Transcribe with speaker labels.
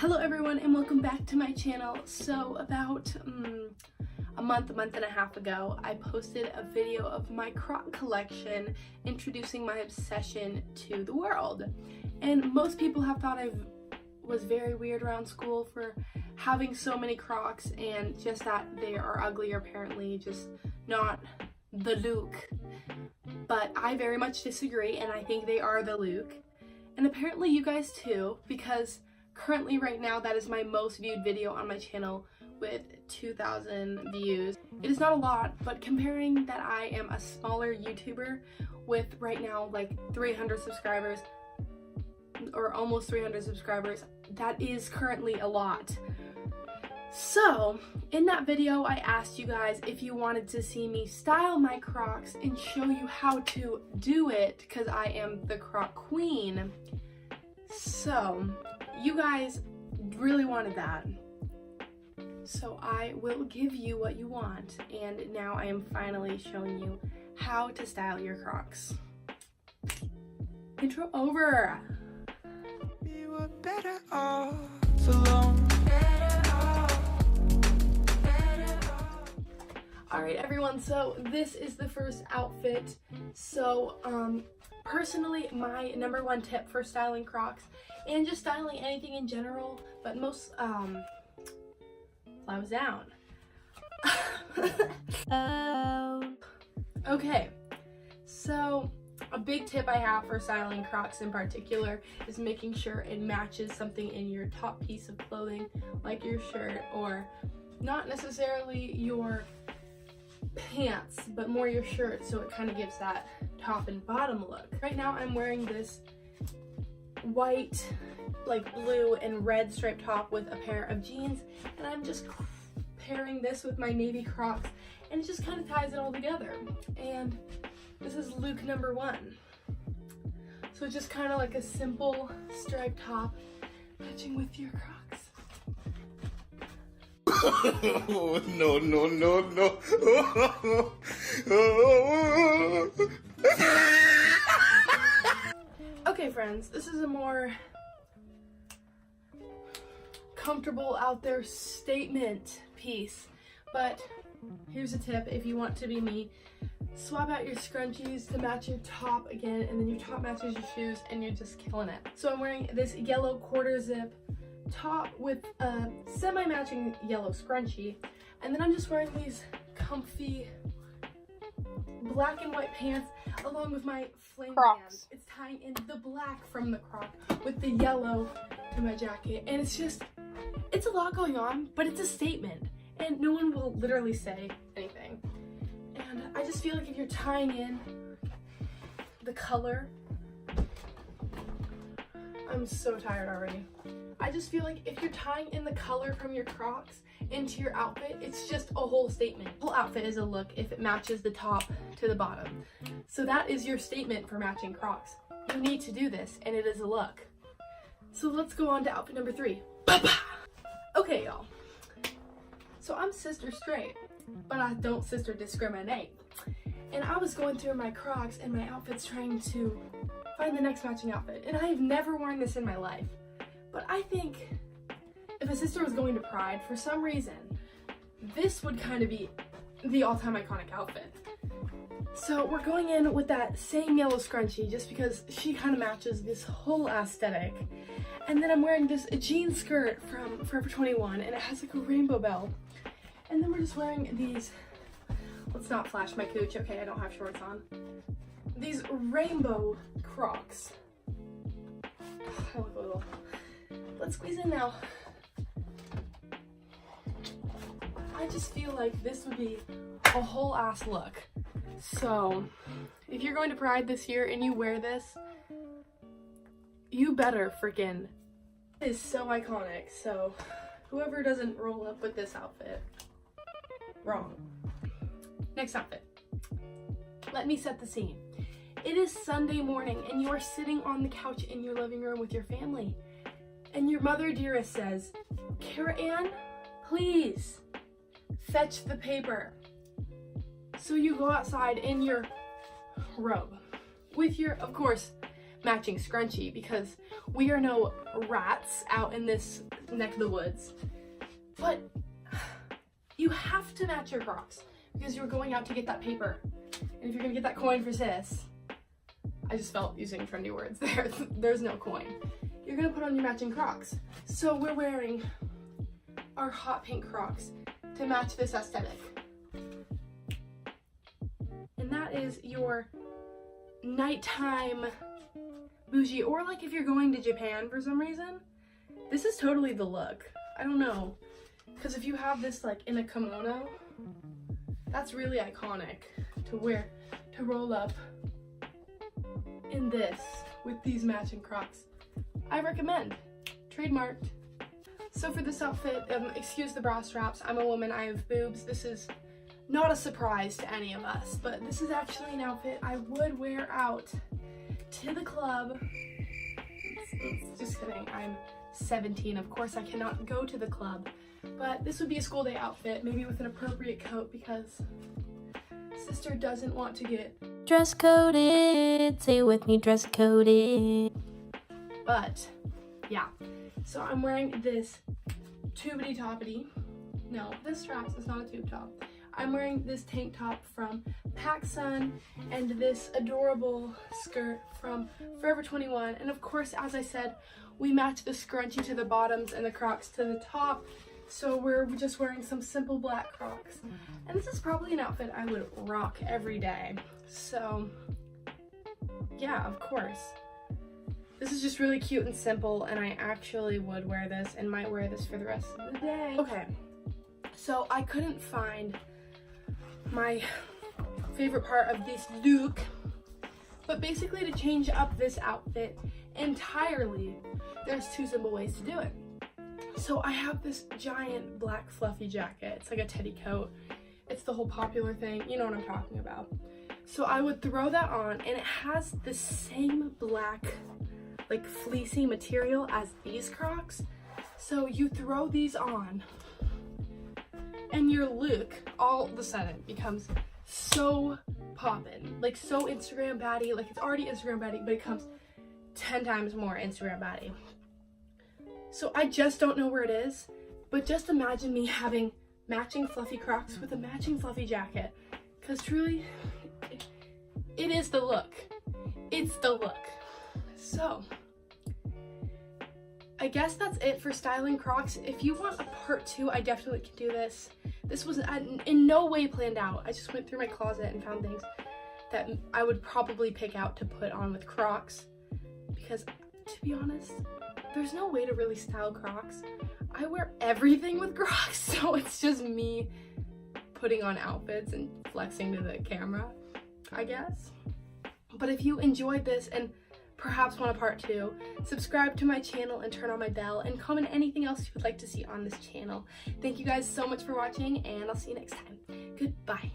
Speaker 1: Hello everyone and welcome back to my channel. So about a month and a half ago, I posted a video of my Croc collection introducing my obsession to the world. And most people have thought I was very weird around school for having so many Crocs and just that they are ugly or apparently just not the look. But I very much disagree and I think they are the look. And apparently you guys too, because currently right now that is my most viewed video on my channel with 2,000 views. It is not a lot, but comparing that I am a smaller YouTuber with right now like 300 subscribers or almost 300 subscribers, that is currently a lot. So in that video I asked you guys if you wanted to see me style my Crocs and show you how to do it because I am the Croc queen. So you guys really wanted that. So I will give you what you want, and now I am finally showing you how to style your Crocs. Intro over.
Speaker 2: We were better off alone.
Speaker 1: Alright everyone, so this is the first outfit. So personally, my number one tip for styling Crocs and just styling anything in general, but most blouse down. Okay, so a big tip I have for styling Crocs in particular is making sure it matches something in your top piece of clothing, like your shirt, or not necessarily your pants, but more your shirt, so it kind of gives that top and bottom look. Right now I'm wearing this white, like blue and red striped top with a pair of jeans, and I'm just pairing this with my navy Crocs, and it just kind of ties it all together. And this is look number one. So it's just kind of like a simple striped top matching with your Crocs.
Speaker 2: No, no, no, no.
Speaker 1: Okay friends, this is a more comfortable out there statement piece, but here's a tip if you want to be me. Swap out your scrunchies to match your top again, and then your top matches your shoes and you're just killing it. So I'm wearing this yellow quarter zip top with a semi-matching yellow scrunchie, and then I'm just wearing these comfy black and white pants along with my flame
Speaker 3: Crocs.
Speaker 1: band. It's tying in the black from the Croc with the yellow to my jacket, and it's a lot going on, but it's a statement and no one will literally say anything. And I just feel like if you're tying in the color, I'm so tired already. I just feel like if you're tying in the color from your Crocs into your outfit, it's just a whole statement. The whole outfit is a look if it matches the top to the bottom. So that is your statement for matching Crocs. You need to do this, and it is a look. So let's go on to outfit number 3. Okay, y'all. So I'm sister straight, but I don't sister discriminate. And I was going through my Crocs and my outfits trying to find the next matching outfit. And I have never worn this in my life. But I think if a sister was going to Pride, for some reason, this would kind of be the all-time iconic outfit. So we're going in with that same yellow scrunchie just because she kind of matches this whole aesthetic. And then I'm wearing this jean skirt from Forever 21 and it has like a rainbow bell. And then we're just wearing these, let's not flash my cooch, okay, I don't have shorts on. These rainbow Crocs. I look a little. Let's squeeze in now. I just feel like this would be a whole ass look. So if you're going to Pride this year and you wear this, you better freaking. It is so iconic. So whoever doesn't roll up with this outfit, wrong. Next outfit. Let me set the scene. It is Sunday morning and you are sitting on the couch in your living room with your family. And your mother dearest says, Cara Ann, please fetch the paper. So you go outside in your robe with your, of course, matching scrunchie because we are no rats out in this neck of the woods. But you have to match your Crocs because you're going out to get that paper. And if you're gonna get that coin for sis, I just felt using trendy words there. There's no coin. You're gonna put on your matching Crocs. So we're wearing our hot pink Crocs to match this aesthetic. And that is your nighttime bougie, or like if you're going to Japan for some reason, this is totally the look. I don't know, because if you have this like in a kimono, that's really iconic to wear, to roll up in this with these matching Crocs. I recommend. Trademarked. So for this outfit, excuse the bra straps, I'm a woman, I have boobs. This is not a surprise to any of us, but this is actually an outfit I would wear out to the club. It's just kidding, I'm 17, of course I cannot go to the club, but this would be a school day outfit, maybe with an appropriate coat, because sister doesn't want to get
Speaker 3: dress coded. Say it with me, dress coded.
Speaker 1: But yeah, so I'm wearing this tubity toppity. No, this straps is not a tube top. I'm wearing this tank top from PacSun and this adorable skirt from Forever 21. And of course, as I said, we match the scrunchie to the bottoms and the Crocs to the top. So we're just wearing some simple black Crocs. And this is probably an outfit I would rock every day. So yeah, of course. This is just really cute and simple, and I actually would wear this and might wear this for the rest of the day. Okay, so I couldn't find my favorite part of this look, but basically to change up this outfit entirely, there's two simple ways to do it. So I have this giant black fluffy jacket. It's like a teddy coat. It's the whole popular thing. You know what I'm talking about. So I would throw that on, and it has the same black, like fleecy material as these Crocs. So you throw these on, and your look all of a sudden becomes so poppin', like so Instagram baddie. Like it's already Instagram baddie, but it becomes 10 times more Instagram baddie. So I just don't know where it is, but just imagine me having matching fluffy Crocs with a matching fluffy jacket, because truly, it is the look. It's the look. So I guess that's it for styling Crocs. If you want a part 2, I definitely can do this. This was in no way planned out. I just went through my closet and found things that I would probably pick out to put on with Crocs, because to be honest, there's no way to really style Crocs. I wear everything with Crocs, so it's just me putting on outfits and flexing to the camera, I guess. But if you enjoyed this and perhaps want a part 2, subscribe to my channel and turn on my bell, and comment anything else you would like to see on this channel. Thank you guys so much for watching, and I'll see you next time. Goodbye.